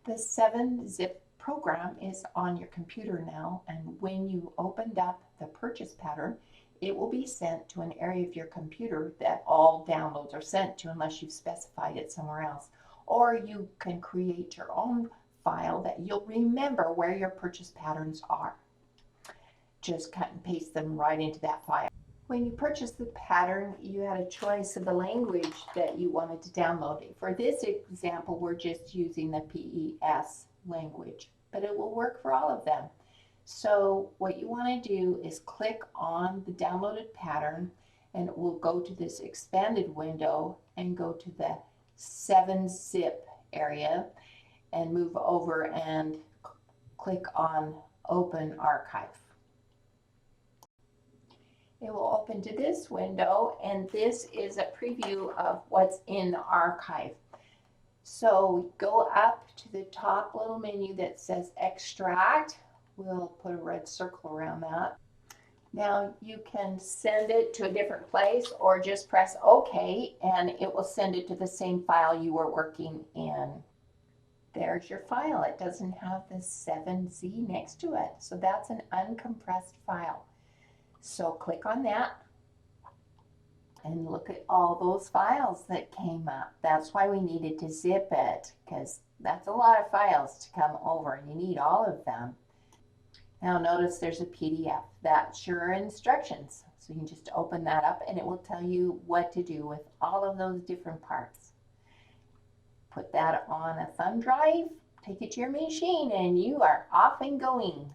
The 7-zip program is on your computer now, and when you opened up the purchase pattern, it will be sent to an area of your computer that all downloads are sent to unless you've specified it somewhere else. Or you can create your own file that you'll remember where your purchase patterns are. Just cut and paste them right into that file. When you purchased the pattern, you had a choice of the language that you wanted to download. For this example, we're just using the PES language, but it will work for all of them. So what you want to do is click on the downloaded pattern, and it will go to this expanded window and go to the 7-zip area and move over and click on Open Archive. It will open to this window, and this is a preview of what's in the archive. So go up to the top little menu that says Extract. We'll put a red circle around that. Now you can send it to a different place or just press OK and it will send it to the same file you were working in. There's your file. It doesn't have the 7Z next to it, so that's an uncompressed file. So click on that and look at all those files that came up. That's why we needed to zip it, because that's a lot of files to come over and you need all of them. Now notice there's a PDF. That's your instructions. So you can just open that up and it will tell you what to do with all of those different parts. Put that on a thumb drive, take it to your machine, and you are off and going.